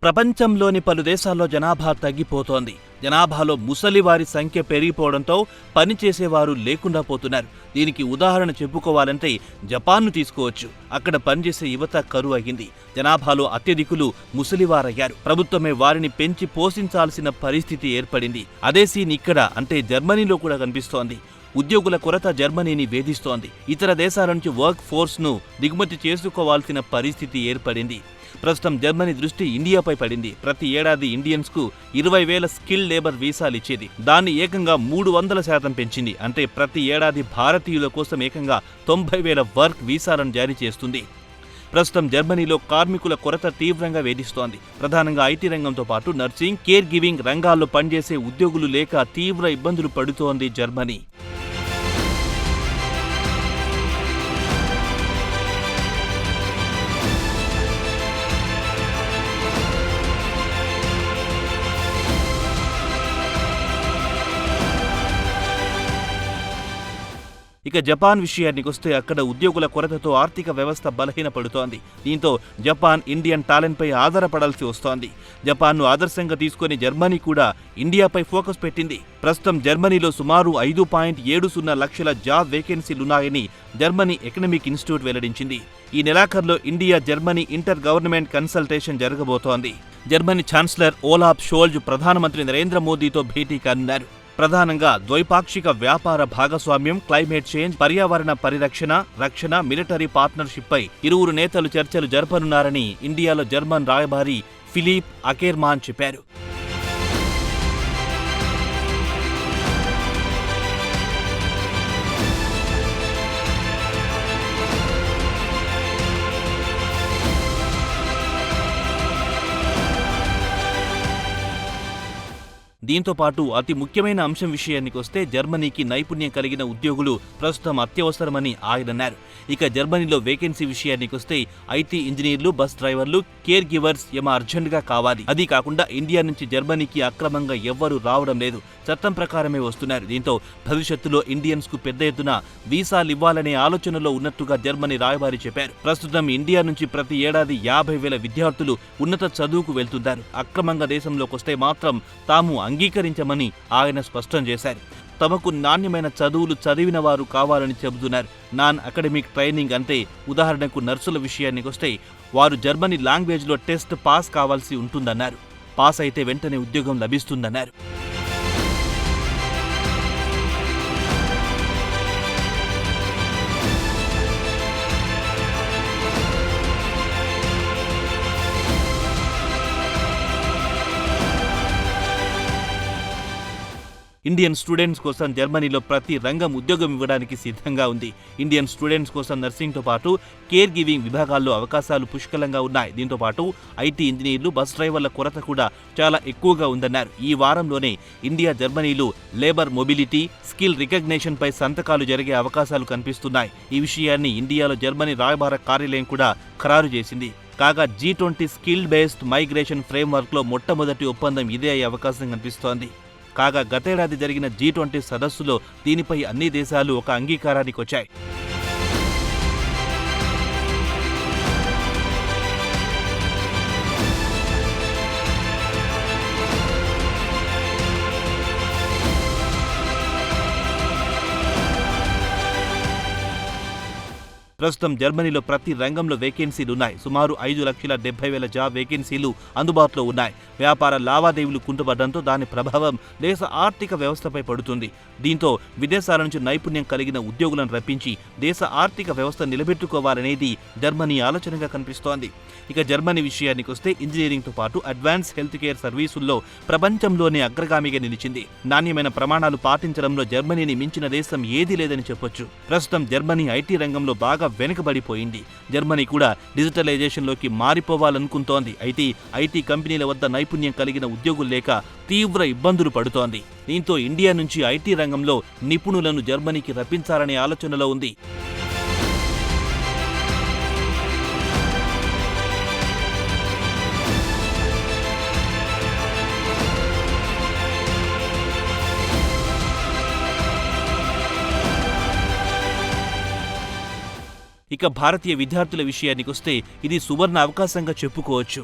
ప్రపంచంలోని పలు దేశాల్లో జనాభా తగ్గిపోతోంది. జనాభాలో ముసలివారి సంఖ్య పెరిగిపోవడంతో పనిచేసేవారు లేకుండా పోతున్నారు. దీనికి ఉదాహరణ చెప్పుకోవాలంటే జపాన్ను తీసుకోవచ్చు. అక్కడ పనిచేసే యువత కరువు అయింది. జనాభాలో అత్యధికులు ముసలివారయ్యారు. ప్రభుత్వమే వారిని పెంచి పోషించాల్సిన పరిస్థితి ఏర్పడింది. అదే సీన్ ఇక్కడ అంటే జర్మనీలో కూడా కనిపిస్తోంది. ఉద్యోగుల కొరత జర్మనీని వేధిస్తోంది. ఇతర దేశాల నుంచి వర్క్ ఫోర్స్ను దిగుమతి చేసుకోవాల్సిన పరిస్థితి ఏర్పడింది. ప్రస్తుతం జర్మనీ దృష్టి ఇండియాపై పడింది. ప్రతి ఏడాది ఇండియన్స్కు 20,000 స్కిల్ లేబర్ వీసాలు ఇచ్చేది. దాన్ని ఏకంగా 300% పెంచింది. అంటే ప్రతి ఏడాది భారతీయుల కోసం ఏకంగా 90,000 వర్క్ వీసాలను జారీ చేస్తుంది. ప్రస్తుతం జర్మనీలో కార్మికుల కొరత తీవ్రంగా వేధిస్తోంది. ప్రధానంగా ఐటీ రంగంతో పాటు నర్సింగ్, కేర్ గివింగ్ రంగాల్లో పనిచేసే ఉద్యోగులు లేక తీవ్ర ఇబ్బందులు పడుతోంది జర్మనీ. ఇక జపాన్ విషయానికి వస్తే అక్కడ ఉద్యోగుల కొరతతో ఆర్థిక వ్యవస్థ బలహీనపడుతోంది. దీంతో జపాన్ ఇండియన్ టాలెంట్పై ఆధారపడాల్సి వస్తోంది. జపాన్ను ఆదర్శంగా తీసుకుని జర్మనీ కూడా ఇండియాపై ఫోకస్ పెట్టింది. ప్రస్తుతం జర్మనీలో సుమారు 5.70 లక్షల జాబ్ వేకెన్సీలున్నాయని జర్మనీ ఎకనామిక్ ఇన్స్టిట్యూట్ వెల్లడించింది. ఈ నెలాఖరులో India Germany inter government consultation జరగబోతోంది. జర్మనీ ఛాన్సలర్ ఓలాఫ్ షోల్జ్ ప్రధానమంత్రి నరేంద్ర మోదీతో భేటీ కానున్నారు. ప్రధానంగా ద్వైపాక్షిక వ్యాపార భాగస్వామ్యం, క్లైమేట్ చేంజ్, పర్యావరణ పరిరక్షణ, రక్షణ, మిలిటరీ పార్ట్నర్షిప్పై ఇరువురు నేతలు చర్చలు జరపనున్నారని ఇండియాలో జర్మన్ రాయబారి ఫిలిప్ అకెర్మాన్ చెప్పారు. దీంతో పాటు అతి ముఖ్యమైన అంశం విషయానికి వస్తే జర్మనీకి నైపుణ్యం కలిగిన ఉద్యోగులు ప్రస్తుతం అత్యవసరమని ఆయన అన్నారు. ఇక జర్మనీలో వేకెన్సీ విషయానికి వస్తే ఐటీ ఇంజనీర్లు, బస్ డ్రైవర్లు, కేర్ గివర్స్ అర్జెంట్గా కావాలి. అది కాకుండా ఇండియా నుంచి జర్మనీకి అక్రమంగా ఎవ్వరూ రావడం లేదు, చట్టం ప్రకారమే వస్తున్నారు. దీంతో భవిష్యత్తులో ఇండియన్స్ కు పెద్ద ఎత్తున వీసాలు ఇవ్వాలనే ఆలోచనలో ఉన్నట్టుగా జర్మనీ రాయబారి చెప్పారు. ప్రస్తుతం ఇండియా నుంచి ప్రతి ఏడాది 50,000 విద్యార్థులు ఉన్నత చదువుకు వెళ్తున్నారు. అక్రమంగా దేశంలోకి వస్తే మాత్రం తాము అంగీకరించమని ఆయన స్పష్టం చేశారు. తమకు నాణ్యమైన చదువులు చదివిన వారు కావాలని చెబుతున్నారు. నాన్ అకాడమిక్ ట్రైనింగ్ అంటే ఉదాహరణకు నర్సుల విషయానికి వస్తే వారు జర్మనీ లాంగ్వేజ్లో టెస్ట్ పాస్ కావాల్సి ఉంటుందన్నారు. పాస్ అయితే వెంటనే ఉద్యోగం లభిస్తుందన్నారు. ఇండియన్ స్టూడెంట్స్ కోసం జర్మనీలో ప్రతి రంగం ఉద్యోగం ఇవ్వడానికి సిద్ధంగా ఉంది. ఇండియన్ స్టూడెంట్స్ కోసం నర్సింగ్తో పాటు కేర్ గివింగ్ విభాగాల్లో అవకాశాలు పుష్కలంగా ఉన్నాయి. దీంతో పాటు ఐటీ ఇంజనీర్లు, బస్ డ్రైవర్ల కొరత కూడా చాలా ఎక్కువగా ఉందన్నారు. ఈ వారంలోనే ఇండియా జర్మనీలో లేబర్ మొబిలిటీ, స్కిల్ రికగ్నేషన్ పై సంతకాలు జరిగే అవకాశాలు కనిపిస్తున్నాయి. ఈ విషయాన్ని ఇండియాలో జర్మనీ రాయబార కార్యాలయం కూడా ఖరారు చేసింది. కాగా G20 స్కిల్ బేస్డ్ మైగ్రేషన్ ఫ్రేమ్వర్క్లో మొట్టమొదటి ఒప్పందం ఇదే అయ్యే అవకాశం కనిపిస్తోంది. కాగా గతేడాది జరిగిన G20 సదస్సులో దీనిపై అన్ని దేశాలు ఒక అంగీకారానికి వచ్చాయి. ప్రస్తుతం జర్మనీలో ప్రతి రంగంలో వేకెన్సీలున్నాయి. సుమారు 5,70,000 జాబ్ వేకెన్సీలు అందుబాటులో ఉన్నాయి. వ్యాపార లావాదేవీలు కుంటుపడడంతో దాని ప్రభావం దేశ ఆర్థిక వ్యవస్థపై పడుతుంది. దీంతో విదేశాల నుంచి నైపుణ్యం కలిగిన ఉద్యోగులను రప్పించి దేశ ఆర్థిక వ్యవస్థ నిలబెట్టుకోవాలనేది జర్మనీ ఆలోచనగా కనిపిస్తోంది. ఇక జర్మనీ విషయానికి వస్తే ఇంజనీరింగ్తో పాటు అడ్వాన్స్ హెల్త్ కేర్ సర్వీసుల్లో ప్రపంచంలోనే అగ్రగామిగా నిలిచింది. నాణ్యమైన ప్రమాణాలు పాటించడంలో జర్మనీని మించిన దేశం ఏదీ లేదని చెప్పొచ్చు. ప్రస్తుతం జర్మనీ ఐటీ రంగంలో బాగా వెనుకబడిపోయింది. జర్మనీ కూడా డిజిటలైజేషన్లోకి మారిపోవాలనుకుంటోంది. అయితే ఐటీ కంపెనీల వద్ద నైపుణ్యం కలిగిన ఉద్యోగులు లేక తీవ్ర ఇబ్బందులు పడుతోంది. దీంతో ఇండియా నుంచి ఐటీ రంగంలో నిపుణులను జర్మనీకి రప్పించాలనే ఆలోచనలో ఉంది. ఇక భారతీయ విద్యార్థుల విషయానికొస్తే ఇది సువర్ణ అవకాశంగా చెప్పుకోవచ్చు.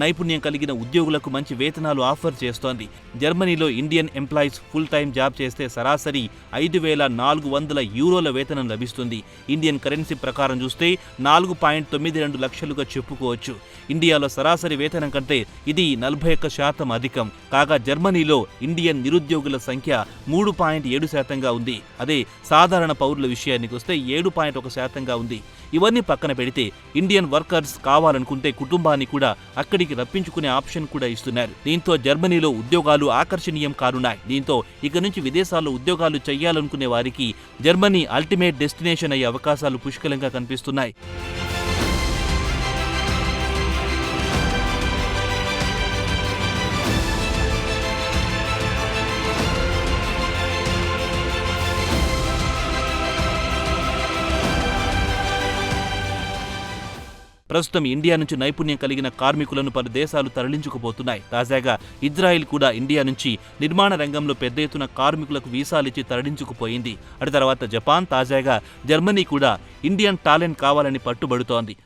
నైపుణ్యం కలిగిన ఉద్యోగులకు మంచి వేతనాలు ఆఫర్ చేస్తోంది. జర్మనీలో Indian employees full time job చేస్తే సరాసరి 5,400 యూరోల వేతనం లభిస్తుంది. ఇండియన్ కరెన్సీ ప్రకారం చూస్తే 4.92 లక్షలుగా చెప్పుకోవచ్చు. ఇండియాలో సరాసరి వేతనం కంటే ఇది 41% అధికం. కాగా జర్మనీలో ఇండియన్ నిరుద్యోగుల సంఖ్య 3.7%గా ఉంది. అదే సాధారణ పౌరుల విషయానికి వస్తే 7.1%గా ఉంది. ఇవన్నీ పక్కన పెడితే ఇండియన్ వర్కర్స్ కావాలనుకుంటే కుటుంబాన్ని కూడా అక్కడికి రప్పించుకునే ఆప్షన్ కూడా ఇస్తున్నారు. దీంతో జర్మనీలో ఉద్యోగాలు ఆకర్షణీయం కానున్నాయి. దీంతో ఇక నుంచి విదేశాల్లో ఉద్యోగాలు చేయాలనుకునే వారికి జర్మనీ అల్టిమేట్ డెస్టినేషన్ అయ్యే అవకాశాలు పుష్కలంగా కనిపిస్తున్నాయి. ప్రస్తుతం ఇండియా నుంచి నైపుణ్యం కలిగిన కార్మికులను పలు దేశాలు తరలించుకుపోతున్నాయి. తాజాగా ఇజ్రాయెల్ కూడా ఇండియా నుంచి నిర్మాణ రంగంలో పెద్ద ఎత్తున కార్మికులకు వీసాలిచ్చి తరలించుకుపోయింది. అటు తర్వాత జపాన్, తాజాగా జర్మనీ కూడా ఇండియన్ టాలెంట్ కావాలని పట్టుబడుతోంది.